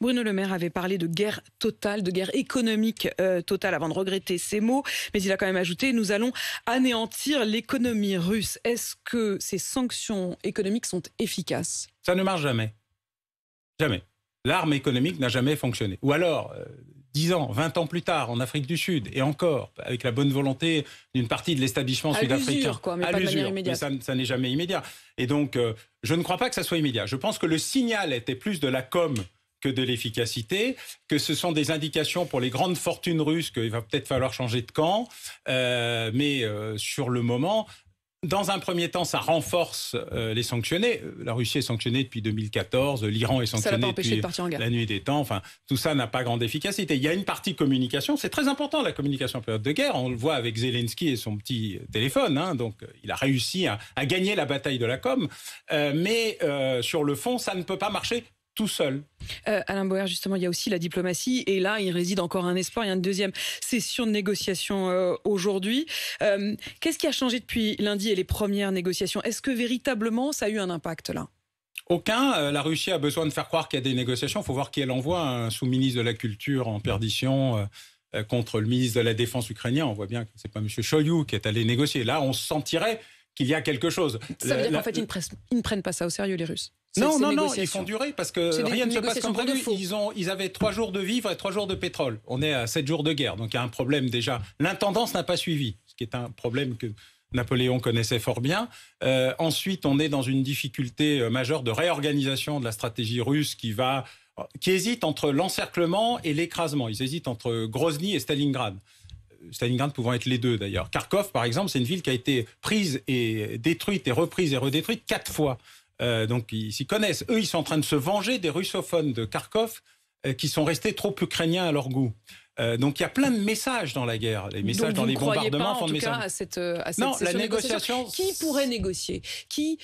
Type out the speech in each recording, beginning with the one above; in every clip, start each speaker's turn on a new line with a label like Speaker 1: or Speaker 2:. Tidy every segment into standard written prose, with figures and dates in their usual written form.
Speaker 1: Bruno Le Maire avait parlé de guerre totale, de guerre économique totale avant de regretter ces mots. Mais il a quand même ajouté « Nous allons anéantir l'économie russe ». Est-ce que ces sanctions économiques sont efficaces ?
Speaker 2: Ça ne marche jamais. Jamais. L'arme économique n'a jamais fonctionné. Ou alors, 10 ans, 20 ans plus tard, en Afrique du Sud, et encore, avec la bonne volonté d'une partie de l'établissement sud-africain.
Speaker 1: À l'usure, quoi, mais pas de manière immédiate.
Speaker 2: Mais ça n'est jamais immédiat. Et donc, je ne crois pas que ça soit immédiat. Je pense que le signal était plus de la com' que de l'efficacité, que ce sont des indications pour les grandes fortunes russes qu'il va peut-être falloir changer de camp. Mais sur le moment... Dans un premier temps, ça renforce les sanctionnés. La Russie est sanctionnée depuis 2014, l'Iran est sanctionné depuis la nuit des temps. Enfin, tout ça n'a pas grande efficacité. Il y a une partie communication, c'est très important la communication en période de guerre. On le voit avec Zelensky et son petit téléphone. Donc, il a réussi à gagner la bataille de la com. Mais sur le fond, ça ne peut pas marcher tout seul.
Speaker 1: Alain Boer, justement, il y a aussi la diplomatie et là, il réside encore un espoir. Il y a une deuxième session de négociation aujourd'hui. Qu'est-ce qui a changé depuis lundi et les premières négociations ? Est-ce que véritablement ça a eu un impact là ?
Speaker 2: Aucun. La Russie a besoin de faire croire qu'il y a des négociations. Il faut voir qui elle envoie, un sous-ministre de la Culture en perdition contre le ministre de la Défense ukrainien. On voit bien que ce n'est pas M. Shoigu qui est allé négocier. Là, on sentirait qu'il y a quelque chose.
Speaker 1: Ça veut dire qu'en fait, ils ne prennent pas ça au sérieux, les Russes ?
Speaker 2: Non, ils font durer parce que rien ne se passe comme prévu. Ils avaient 3 jours de vivres et 3 jours de pétrole. On est à 7 jours de guerre, donc il y a un problème déjà. L'intendance n'a pas suivi, ce qui est un problème que Napoléon connaissait fort bien. Ensuite, on est dans une difficulté majeure de réorganisation de la stratégie russe qui hésite entre l'encerclement et l'écrasement. Ils hésitent entre Grozny et Stalingrad. Stalingrad pouvant être les deux d'ailleurs. Kharkov, par exemple, c'est une ville qui a été prise et détruite et reprise et redétruite 4 fois. Donc ils s'y connaissent. Eux, ils sont en train de se venger des russophones de Kharkov qui sont restés trop ukrainiens à leur goût. Donc il y a plein de messages dans la guerre. Les messages dans les bombardements font de messages.
Speaker 1: À cette
Speaker 2: non, la négociation.
Speaker 1: Qui pourrait négocier ?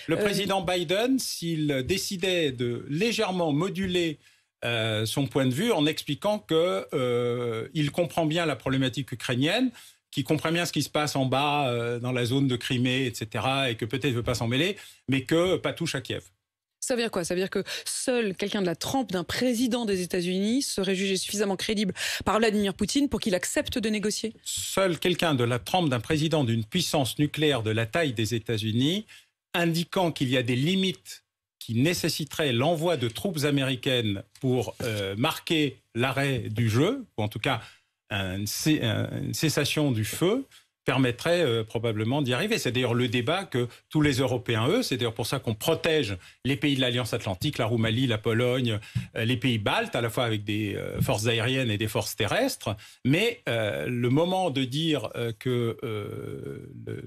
Speaker 2: Le président Biden, s'il décidait de légèrement moduler son point de vue en expliquant qu'il comprend bien la problématique ukrainienne, qu'il comprend bien ce qui se passe en bas, dans la zone de Crimée, etc., et que peut-être ne veut pas s'en mêler, mais que pas touche à Kiev.
Speaker 1: Ça veut dire quoi ? Ça veut dire que seul quelqu'un de la trempe d'un président des États-Unis serait jugé suffisamment crédible par Vladimir Poutine pour qu'il accepte de négocier ?
Speaker 2: Seul quelqu'un de la trempe d'un président d'une puissance nucléaire de la taille des États-Unis, indiquant qu'il y a des limites qui nécessiterait l'envoi de troupes américaines pour marquer l'arrêt du jeu, ou en tout cas une cessation du feu, permettrait probablement d'y arriver. C'est d'ailleurs le débat que tous les Européens, c'est d'ailleurs pour ça qu'on protège les pays de l'Alliance Atlantique, la Roumanie, la Pologne, les pays baltes, à la fois avec des forces aériennes et des forces terrestres. Mais le moment de dire que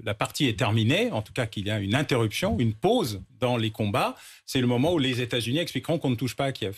Speaker 2: la partie est terminée, en tout cas qu'il y a une interruption, une pause dans les combats, c'est le moment où les États-Unis expliqueront qu'on ne touche pas à Kiev.